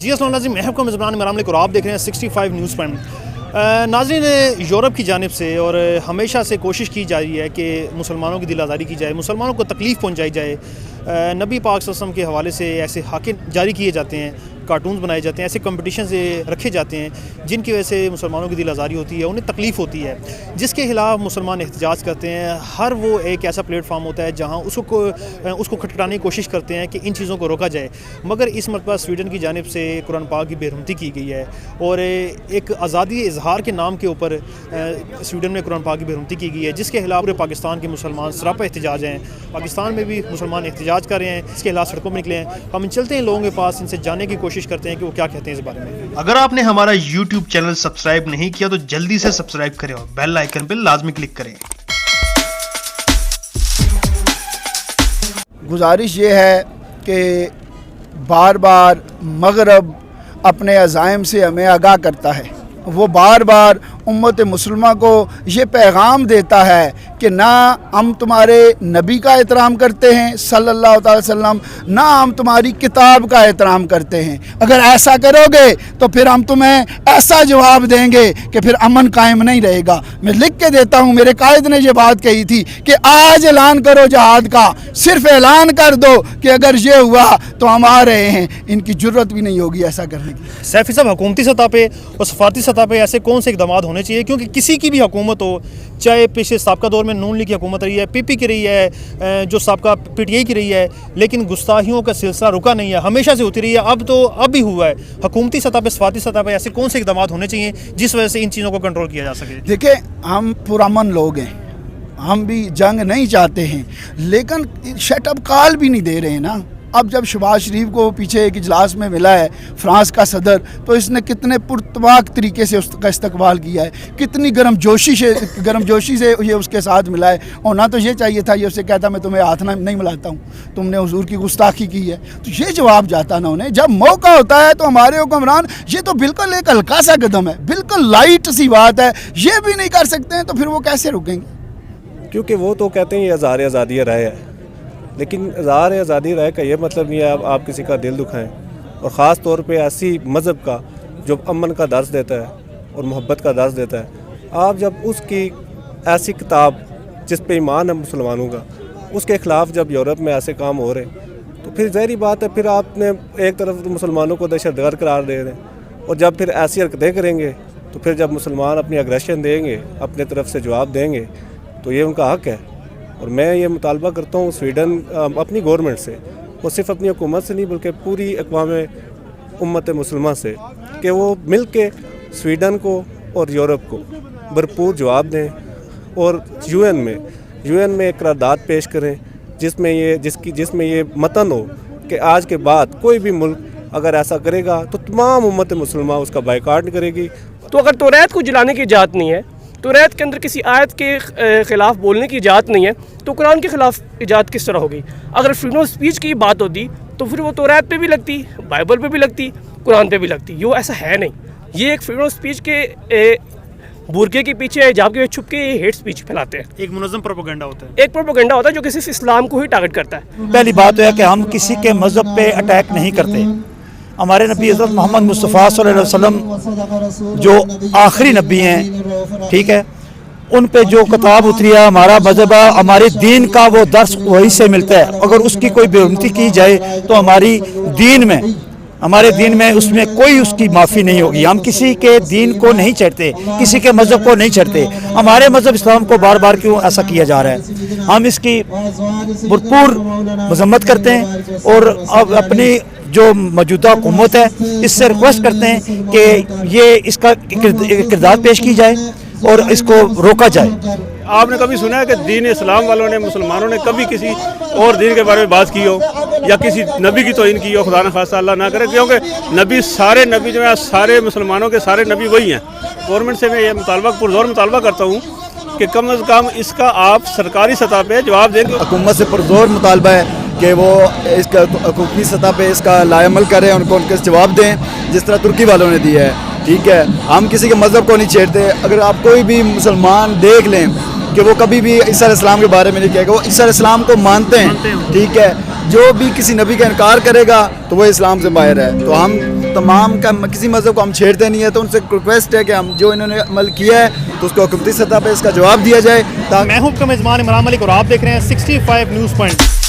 जी अस्सलाम वालेकुम, मैं आपको मेज़बान इमरान मलिक और आप देख रहे हैं 65 न्यूज़ पॉइंट। नाज़रीन, यूरोप की जानिब से और हमेशा से कोशिश की जा रही है कि मुसलमानों की दिल आज़ारी की जाए, मुसलमानों को तकलीफ़ पहुँचाई जाए। नबी पाक सल्लल्लाहु अलैहि वसल्लम के हवाले से ऐसे हाक़िक़ जारी किए जाते हैं, कार्टून्स बनाए जाते हैं, ऐसे कंपटीशन से रखे जाते हैं जिनकी वजह से मुसलमानों की दिल आज़ारी होती है, उन्हें तकलीफ़ होती है, जिसके ख़िलाफ़ मुसलमान एहतजाज करते हैं। हर वो एक ऐसा प्लेटफार्म होता है जहाँ उसको खटखटाने की कोशिश करते हैं कि इन चीज़ों को रोका जाए। मगर इस मरतबा स्वीडन की जानिब से कुरान पाक की बेरुमती की गई है और एक आज़ादी इजहार के नाम के ऊपर स्वीडन में कुरान पाक की बेरुमती की गई है, जिसके खिलाफ पूरे पाकिस्तान के मुसलमान सरापा एहतजाज हैं। पाकिस्तान में भी मुसलमान एहतजाज कर रहे हैं, इसके खिलाफ सड़कों में निकले हैं। हम चलते हैं लोगों के पास, इनसे जानने की कोशिश करते हैं कि वो क्या कहते हैं इस बारे में। अगर आपने हमारा YouTube चैनल सब्सक्राइब नहीं किया तो जल्दी से सब्सक्राइब करें और बेल आइकन पर लाजमी क्लिक करें। गुजारिश ये है कि बार बार मगरब अपने अज़ाइम से हमें आगाह करता है, वो बार बार उम्मत मुसलमा को ये पैगाम देता है कि ना हम तुम्हारे नबी का एहतराम करते हैं सल्लल्लाहु अलैहि वसल्लम, ना हम तुम्हारी किताब का एहतराम करते हैं। अगर ऐसा करोगे तो फिर हम तुम्हें ऐसा जवाब देंगे कि फिर अमन कायम नहीं रहेगा। मैं लिख के देता हूँ, मेरे कायद ने ये बात कही थी कि आज ऐलान करो जहाद का, सिर्फ ऐलान कर दो कि अगर ये हुआ तो हम आ रहे हैं। इनकी ज़रूरत भी नहीं होगी ऐसा करने की। सैफी साहब, हुकूमती सतह पे और सफारती सतह पे ऐसे कौन से इक़दाम होने चाहिए? क्योंकि किसी की भी हुकूमत हो, चाहे पिछले साबका दौर में नून लीग की हुकूमत रही है, पीपी की रही है, जो साबका पीटीआई की रही है, लेकिन गुस्ताखियों का सिलसिला रुका नहीं है, हमेशा से होती रही है। अब भी हुआ है। हुकूमती सतह पे, सफारती सतह पे ऐसे कौन से इक़दाम होने चाहिए जिस वजह से इन चीज़ों को कंट्रोल किया जा सके? देखिए, हम पुरअमन लोग हैं, हम भी जंग नहीं चाहते हैं, लेकिन शटअप कॉल भी नहीं दे रहे हैं ना। अब जब शहबाज शरीफ को पीछे एक इजलास में मिला है फ्रांस का सदर, तो इसने कितने पुरतवाक तरीके से उसका इस्तकबाल किया है, कितनी गर्मजोशी से ये उसके साथ मिला है। होना तो ये चाहिए था, ये उससे कहता मैं तुम्हें हाथ नहीं मिलाता हूँ, तुमने हुजूर की गुस्ताखी की है, तो ये जवाब जाता ना उन्हें। जब मौका होता है तो हमारे हुक्मरान, ये तो बिल्कुल एक हल्का सा कदम है, बिल्कुल लाइट सी बात है, ये भी नहीं कर सकते हैं तो फिर वो कैसे रुकेंगे? क्योंकि वो तो कहते हैं ये इज़हार आज़ादी राय है, लेकिन इज़हार आज़ादी राय का ये मतलब नहीं है आप किसी का दिल दुखाएं, और ख़ास तौर पे ऐसी मज़हब का जो अमन का दर्स देता है और मोहब्बत का दर्स देता है। आप जब उसकी ऐसी किताब जिस पे ईमान है मुसलमानों का, उसके ख़िलाफ़ जब यूरोप में ऐसे काम हो रहे हैं तो फिर ज़ाहिर बात है, फिर आपने एक तरफ मुसलमानों को दहशतगर्द करार दे रहे हैं, और जब फिर ऐसी हरकतें करेंगे तो फिर जब मुसलमान अपनी अग्रेशन देंगे, अपने तरफ से जवाब देंगे, तो ये उनका हक़ है। और मैं ये मुतालबा करता हूँ स्वीडन अपनी गवर्नमेंट से, और सिर्फ अपनी हुकूमत से नहीं बल्कि पूरी अक़वाम उम्मत मुसलमा से, कि वो मिल के स्वीडन को और यूरोप को भरपूर जवाब दें और यूएन में एक करारदाद पेश करें जिसमें ये मतन हो कि आज के बाद कोई भी मुल्क अगर ऐसा करेगा तो तमाम उम्मत मुसलमा उसका बायकाट करेगी। तो अगर तौरात को जलाने की इजाज़त नहीं है, तौरात के अंदर किसी आयत के ख़िलाफ़ बोलने की इजाज़त नहीं है, तो कुरान के ख़िलाफ़ इजाज़त किस तरह होगी? अगर फ्रीडम ऑफ स्पीच की बात होती तो फिर वो तौरात पे भी लगती, बाइबल पे भी लगती, कुरान पे भी लगती। ये ऐसा है नहीं। ये एक फ्रीडम ऑफ स्पीच के बुरके के पीछे, हिजाब के छुप के हेट स्पीच फैलाते हैं। एक मुनज़्ज़म प्रोपेगेंडा होता है, एक प्रोपेगेंडा होता है जो कि सिर्फ इस्लाम को ही टारगेट करता है। पहली बात तो है कि हम किसी के मज़हब पे अटैक नहीं करते। हमारे नबी हज़रत मोहम्मद मुस्तफ़ा सल्लल्लाहु अलैहि वसल्लम जो आखिरी नबी हैं, ठीक है, उन पे जो किताब उतरी है, हमारा मज़हब, हमारे दीन का वो दर्स वही से मिलता है। अगर उसकी कोई बेरुमती की जाए तो हमारे दीन में उसमें कोई उसकी माफ़ी नहीं होगी। हम किसी के दीन को नहीं छेड़ते, किसी के मज़हब को नहीं छेड़ते। हमारे मज़हब इस्लाम को बार बार क्यों ऐसा किया जा रहा है? हम इसकी भरपूर मज़म्मत करते हैं और अब अपनी जो मौजूदा हुकूमत है इससे रिक्वेस्ट करते हैं कि ये इसका किरदार पेश की जाए और इसको रोका जाए। आपने कभी सुना है कि दीन इस्लाम वालों ने, मुसलमानों ने कभी किसी और दीन के बारे में बात की हो या किसी नबी की तौहीन की हो? खुदा न खास्ता अल्लाह ना करे, क्योंकि सारे नबी जो है, सारे मुसलमानों के सारे नबी वही हैं। गवर्नमेंट से मैं ये पुरजोर मुतालबा करता हूँ कि कम अज़ कम इसका आप सरकारी सतह पे जवाब दें। हुकूमत से पुरजोर मुतालबा है कि वो इसका हुकूमती सतह पे इसका लाएमल करें, उनको जवाब दें जिस तरह तुर्की वालों ने दिया है। ठीक है, हम किसी के मज़हब को नहीं छेड़ते। अगर आप कोई भी मुसलमान देख लें कि वो कभी भी ईसा अलैहिस्सलाम के बारे में नहीं कहेगा, वो ईसा अलैहिस्सलाम को मानते हैं, ठीक है, जो भी किसी नबी का इनकार करेगा तो वो इस्लाम से बाहर है। तो हम तमाम का किसी मज़हब को हम छेड़ते नहीं है, तो उनसे रिक्वेस्ट है कि हम जो इन्होंने अमल किया है तो उसको हुकूमती सतह पे इसका जवाब दिया जाए। मैं हूं आपका मेज़बान इमरान मलिक और आप देख रहे हैं 65 न्यूज़ पॉइंट।